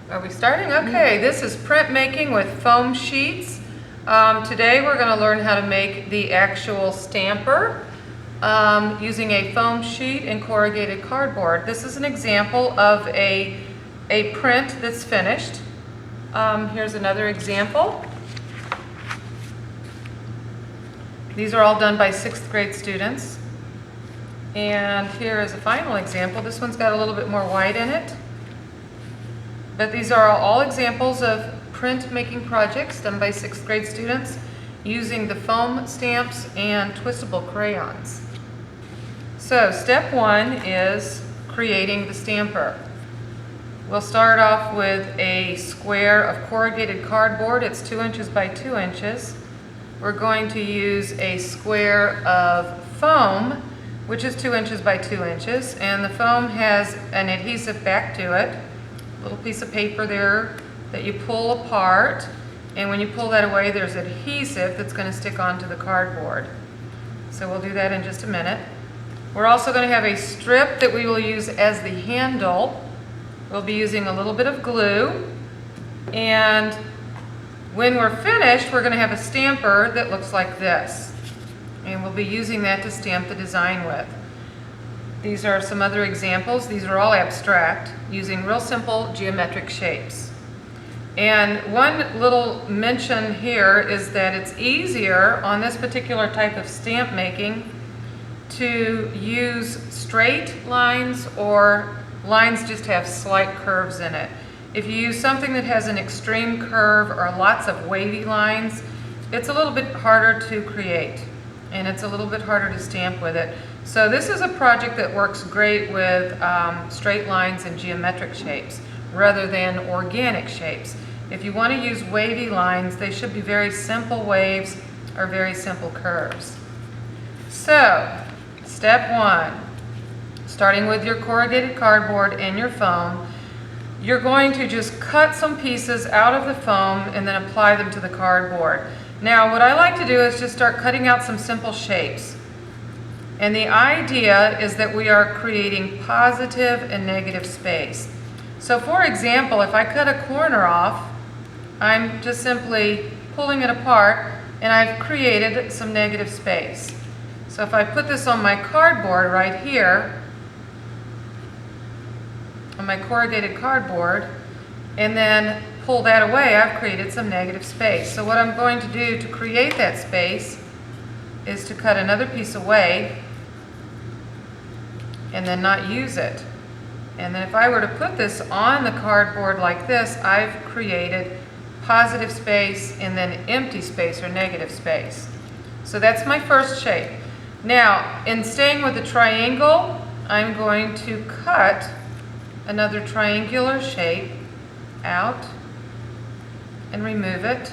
Are we starting? Okay, this is printmaking with foam sheets. Today we're going to learn how to make the actual stamper using a foam sheet and corrugated cardboard. This is an example of a print that's finished. Here's another example. These are all done by 6th grade students. And here is a final example. This one's got a little bit more white in it. But these are all examples of printmaking projects done by 6th grade students using the foam stamps and twistable crayons. So step 1 is creating the stamper. We'll start off with a square of corrugated cardboard. It's 2 inches by 2 inches. We're going to use a square of foam, which is 2 inches by 2 inches, and the foam has an adhesive back to it. Little piece of paper there that you pull apart, and when you pull that away there's adhesive that's going to stick onto the cardboard. So we'll do that in just a minute. We're also going to have a strip that we will use as the handle. We'll be using a little bit of glue, and when we're finished we're going to have a stamper that looks like this, and we'll be using that to stamp the design with. These are some other examples. These are all abstract, using real simple geometric shapes. And one little mention here is that it's easier on this particular type of stamp making to use straight lines or lines just have slight curves in it. If you use something that has an extreme curve or lots of wavy lines, it's a little bit harder to create, and it's a little bit harder to stamp with it. So this is a project that works great with straight lines and geometric shapes rather than organic shapes. If you want to use wavy lines, they should be very simple waves or very simple curves. So, step 1, starting with your corrugated cardboard and your foam, you're going to just cut some pieces out of the foam and then apply them to the cardboard. Now, what I like to do is just start cutting out some simple shapes. And the idea is that we are creating positive and negative space. So for example, if I cut a corner off, I'm just simply pulling it apart and I've created some negative space. So if I put this on my cardboard right here, on my corrugated cardboard, and then pull that away, I've created some negative space. So what I'm going to do to create that space is to cut another piece away and then not use it. And then if I were to put this on the cardboard like this, I've created positive space and then empty space or negative space. So that's my first shape. Now, in staying with the triangle, I'm going to cut another triangular shape out and remove it.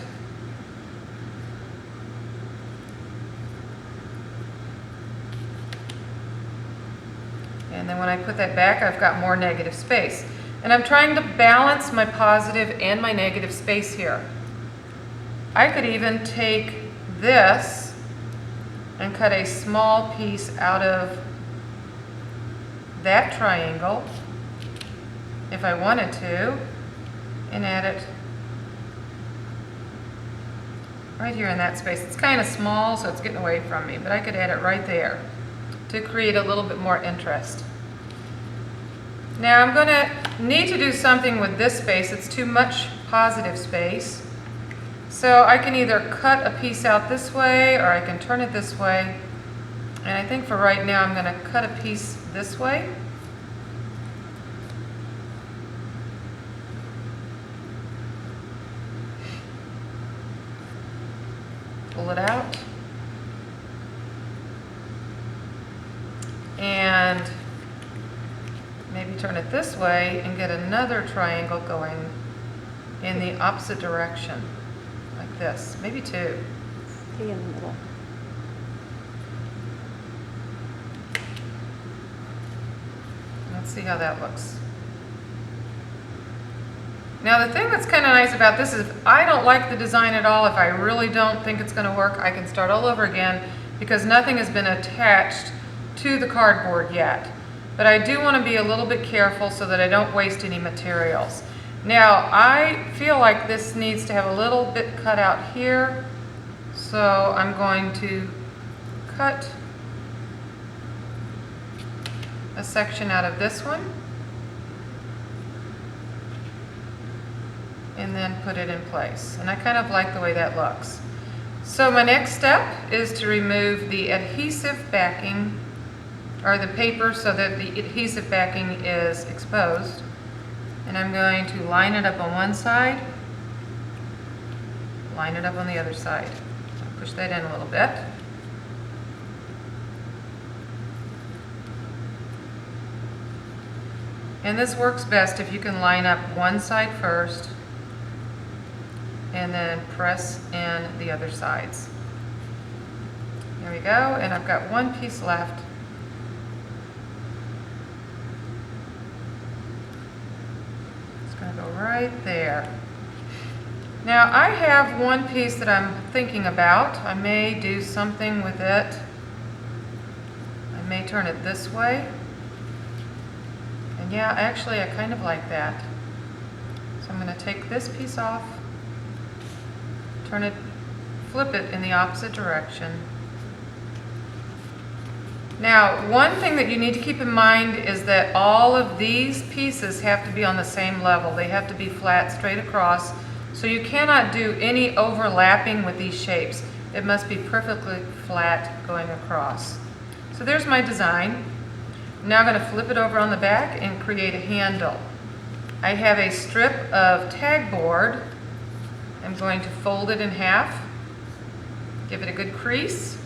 And then when I put that back, I've got more negative space. And I'm trying to balance my positive and my negative space here. I could even take this and cut a small piece out of that triangle if I wanted to, and add it right here in that space. It's kind of small, so it's getting away from me, but I could add it right there to create a little bit more interest. Now I'm going to need to do something with this space. It's too much positive space. So I can either cut a piece out this way or I can turn it this way. And I think for right now I'm going to cut a piece this way. Pull it out. And maybe turn it this way and get another triangle going in the opposite direction, like this. Maybe 2. Be in the middle. Let's see how that looks. Now the thing that's kind of nice about this is if I don't like the design at all, if I really don't think it's going to work, I can start all over again because nothing has been attached to the cardboard yet. But I do want to be a little bit careful so that I don't waste any materials. Now, I feel like this needs to have a little bit cut out here, so I'm going to cut a section out of this one and then put it in place. And I kind of like the way that looks. So my next step is to remove the adhesive backing, or the paper, so that the adhesive backing is exposed. And I'm going to line it up on one side, line it up on the other side. Push that in a little bit. And this works best if you can line up one side first and then press in the other sides. There we go, and I've got one piece left. It's going to go right there. Now I have one piece that I'm thinking about. I may do something with it. I may turn it this way. And yeah, actually I kind of like that. So I'm going to take this piece off, turn it, flip it in the opposite direction. Now, one thing that you need to keep in mind is that all of these pieces have to be on the same level. They have to be flat, straight across. So you cannot do any overlapping with these shapes. It must be perfectly flat going across. So there's my design. I'm now going to flip it over on the back and create a handle. I have a strip of tag board. I'm going to fold it in half, give it a good crease,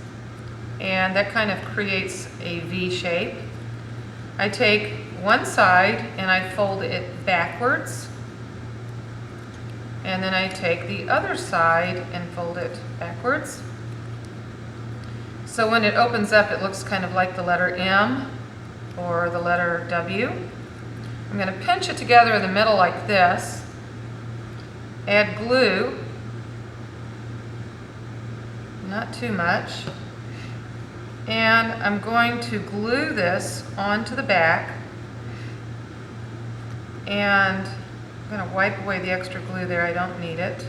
and that kind of creates a V shape. I take one side and I fold it backwards, and then I take the other side and fold it backwards. So when it opens up, it looks kind of like the letter M or the letter W. I'm going to pinch it together in the middle like this, add glue, not too much, and I'm going to glue this onto the back, and I'm going to wipe away the extra glue there. I don't need it.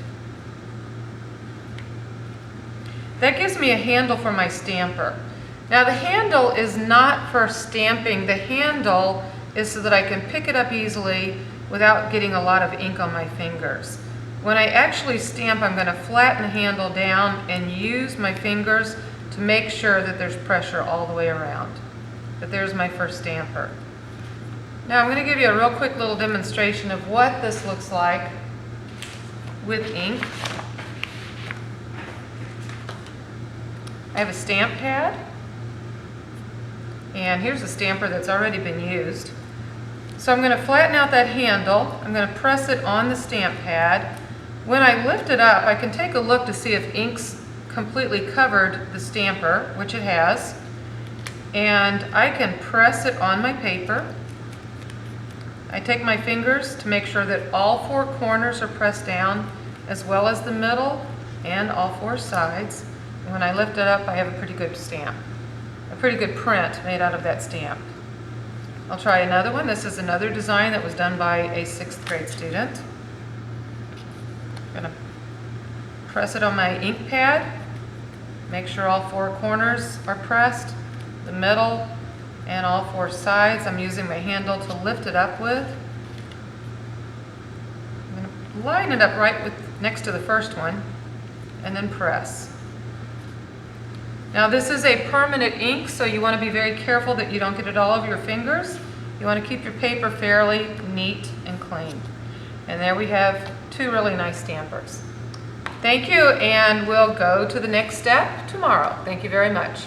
That gives me a handle for my stamper. Now the handle is not for stamping. The handle is so that I can pick it up easily without getting a lot of ink on my fingers. When I actually stamp, I'm going to flatten the handle down and use my fingers to make sure that there's pressure all the way around. But there's my first stamper. Now I'm going to give you a real quick little demonstration of what this looks like with ink. I have a stamp pad, and here's a stamper that's already been used. So I'm going to flatten out that handle. I'm going to press it on the stamp pad. When I lift it up, I can take a look to see if ink's completely covered the stamper, which it has. And I can press it on my paper. I take my fingers to make sure that all four corners are pressed down, as well as the middle and all four sides. And when I lift it up, I have a pretty good stamp, a pretty good print made out of that stamp. I'll try another one. This is another design that was done by a 6th grade student. I'm going to press it on my ink pad, make sure all four corners are pressed, the middle and all four sides. I'm using my handle to lift it up with. I'm going to line it up right next to the first one and then press. Now this is a permanent ink, so you want to be very careful that you don't get it all over your fingers. You want to keep your paper fairly neat and clean. And there we have two really nice stampers. Thank you, and we'll go to the next step tomorrow. Thank you very much.